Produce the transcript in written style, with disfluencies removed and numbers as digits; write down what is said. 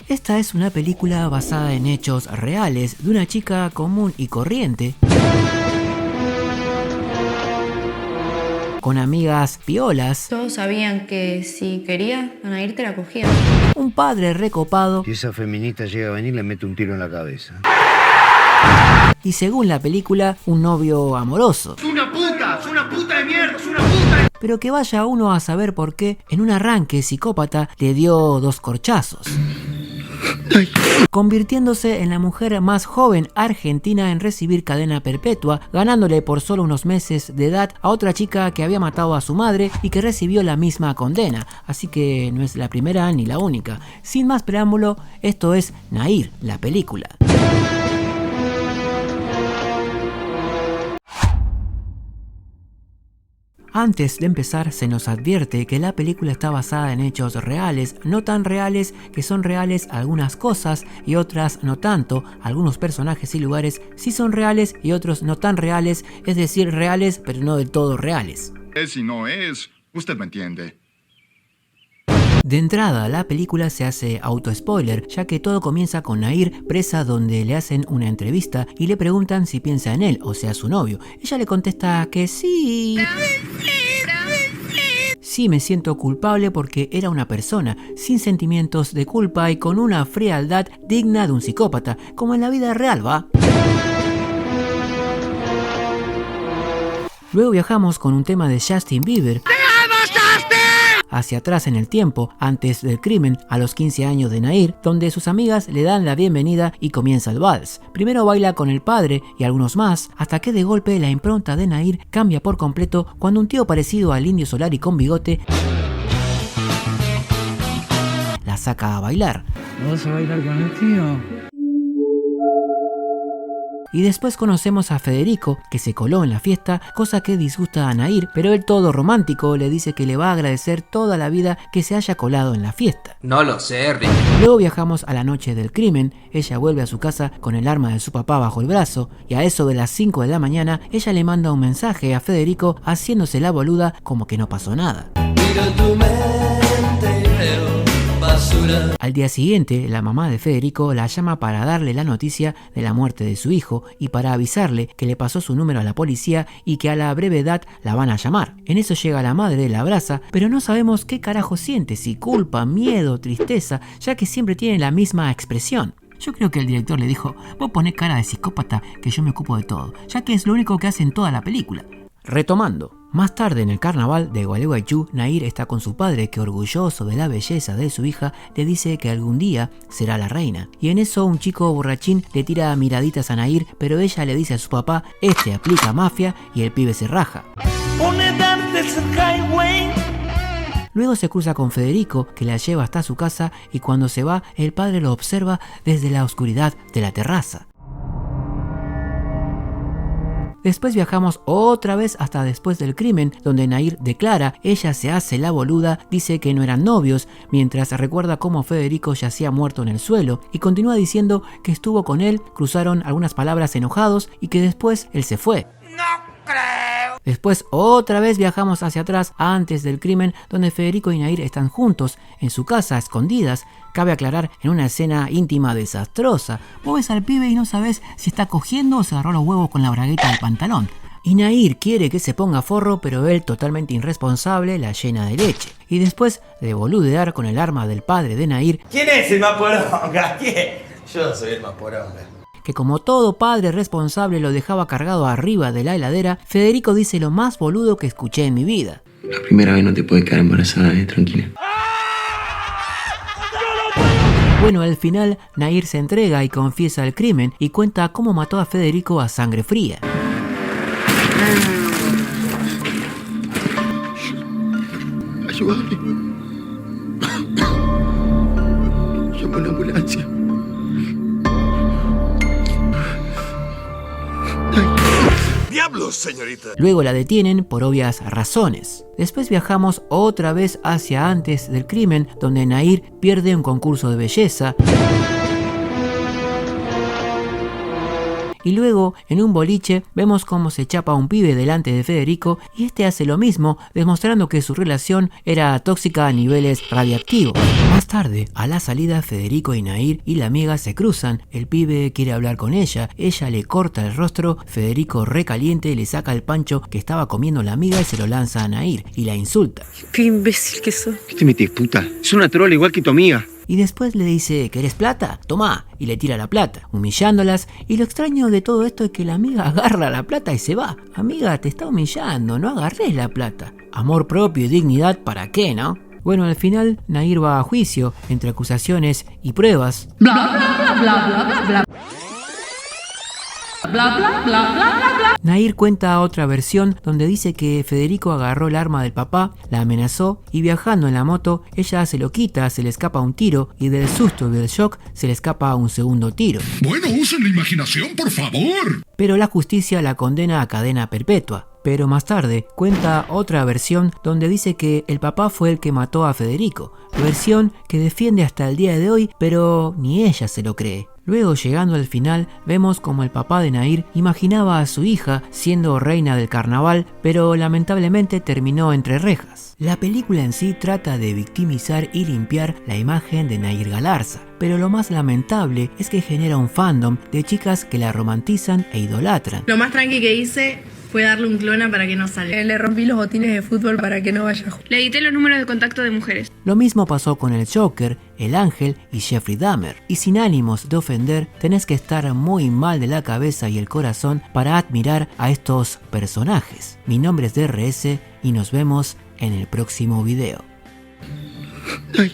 Esta es una película basada en hechos reales de una chica común y corriente, con amigas piolas, Todos sabían que si quería, Nair te la cogía. un padre recopado Si esa feminista llega a venir, le mete un tiro en la cabeza. y, según la película, un novio amoroso. ¡Es una puta de mierda! ¡Es una puta! Pero que vaya uno a saber por qué en un arranque psicópata le dio 2 corchazos, convirtiéndose en la mujer más joven argentina en recibir cadena perpetua, ganándole por solo unos meses de edad a otra chica que había matado a su madre y que recibió la misma condena. Así que no es la primera ni la única. Sin más preámbulo, esto es Nair, la película. Antes de empezar, se nos advierte que la película está basada en hechos reales, no tan reales, que son reales algunas cosas y otras no tanto. Algunos personajes y lugares sí son reales y otros no tan reales, es decir, reales pero no del todo reales. Es y no es, usted me entiende. De entrada, la película se hace auto-spoiler, ya que todo comienza con Nair presa, donde le hacen una entrevista y le preguntan si piensa en él, o sea, su novio. Ella le contesta que sí. Sí, me siento culpable porque era una persona sin sentimientos de culpa y con una frialdad digna de un psicópata, como en la vida real, ¿va? Luego viajamos con un tema de Justin Bieber hacia atrás en el tiempo, antes del crimen, a los 15 años de Nair, donde sus amigas le dan la bienvenida y comienza el vals. Primero baila con el padre y algunos más, hasta que de golpe la impronta de Nair cambia por completo cuando un tío parecido al Indio Solari con bigote la saca a bailar. ¿No vas a bailar con el tío? Y después conocemos a Federico, que se coló en la fiesta, cosa que disgusta a Nair, pero él, todo romántico, le dice que le va a agradecer toda la vida que se haya colado en la fiesta. No lo sé, Rick. Luego viajamos a la noche del crimen. Ella vuelve a su casa con el arma de su papá bajo el brazo, y a eso de las 5 de la mañana ella le manda un mensaje a Federico haciéndose la boluda como que no pasó nada. Al día siguiente, la mamá de Federico la llama para darle la noticia de la muerte de su hijo y para avisarle que le pasó su número a la policía y que a la brevedad la van a llamar. En eso llega la madre, la abraza, pero no sabemos qué carajo siente, si culpa, miedo, tristeza, ya que siempre tiene la misma expresión. Yo creo que el director le dijo: vos ponés cara de psicópata que yo me ocupo de todo, ya que es lo único que hace en toda la película. Retomando, más tarde en el carnaval de Gualeguaychú, Nair está con su padre que, orgulloso de la belleza de su hija, le dice que algún día será la reina. Y en eso un chico borrachín le tira miraditas a Nair, pero ella le dice a su papá: este aplica mafia, y el pibe se raja. Luego se cruza con Federico, que la lleva hasta su casa, y cuando se va, el padre lo observa desde la oscuridad de la terraza. Después viajamos otra vez hasta después del crimen, donde Nair declara, ella se hace la boluda, dice que no eran novios, mientras recuerda cómo Federico yacía muerto en el suelo, y continúa diciendo que estuvo con él, cruzaron algunas palabras enojados y que después él se fue. ¡No creo! Después otra vez viajamos hacia atrás, antes del crimen, donde Federico y Nair están juntos, en su casa, escondidas. Cabe aclarar, en una escena íntima desastrosa. Vos ves al pibe y no sabés si está cogiendo o se agarró los huevos con la bragueta del pantalón. Y Nair quiere que se ponga forro, pero él, totalmente irresponsable, la llena de leche. Y después de boludear con el arma del padre de Nair... ¿Quién es el más poronga? ¿Quién? Yo soy el más poronga. Que como todo padre responsable lo dejaba cargado arriba de la heladera, Federico dice lo más boludo que escuché en mi vida. La primera vez no te puedes quedar embarazada, tranquila. Bueno, al final, Nair se entrega y confiesa el crimen y cuenta cómo mató a Federico a sangre fría. Ayúdame. Llama una ambulancia. ¡Diablos, señorita! Luego la detienen por obvias razones. Después viajamos otra vez hacia antes del crimen, donde Nair pierde un concurso de belleza Y luego, en un boliche, vemos cómo se chapa a un pibe delante de Federico y este hace lo mismo, demostrando que su relación era tóxica a niveles radiactivos. Más tarde, a la salida, Federico y Nahir y la amiga se cruzan. El pibe quiere hablar con ella le corta el rostro. Federico, recaliente, le saca el pancho que estaba comiendo la amiga y se lo lanza a Nahir y la insulta. Qué imbécil que sos. ¿Qué te metes, puta? Es una trola igual que tu amiga. Y después le dice, ¿querés plata? Tomá, y le tira la plata, humillándolas. Y lo extraño de todo esto es que la amiga agarra la plata y se va. Amiga, te está humillando, no agarres la plata. Amor propio y dignidad, ¿para qué, no? Bueno, al final, Nahir va a juicio, entre acusaciones y pruebas. Bla, bla, bla, bla, bla, bla. Bla, bla, bla, bla, bla, bla. Nahir cuenta otra versión donde dice que Federico agarró el arma del papá, la amenazó y viajando en la moto ella se lo quita, se le escapa un tiro y del susto y del shock se le escapa un segundo tiro. Bueno, usen la imaginación, por favor. Pero la justicia la condena a cadena perpetua. Pero más tarde cuenta otra versión donde dice que el papá fue el que mató a Federico, versión que defiende hasta el día de hoy, pero ni ella se lo cree. Luego, llegando al final, vemos como el papá de Nahir imaginaba a su hija siendo reina del carnaval, pero lamentablemente terminó entre rejas. La película en sí trata de victimizar y limpiar la imagen de Nahir Galarza, pero lo más lamentable es que genera un fandom de chicas que la romantizan e idolatran. Lo más tranqui que hice fue darle un clona para que no salga. Le rompí los botines de fútbol para que no vaya a jugar. Le edité los números de contacto de mujeres. Lo mismo pasó con el Joker, el Ángel y Jeffrey Dahmer. Y sin ánimos de ofender, tenés que estar muy mal de la cabeza y el corazón para admirar a estos personajes. Mi nombre es DRS y nos vemos en el próximo video. Ay.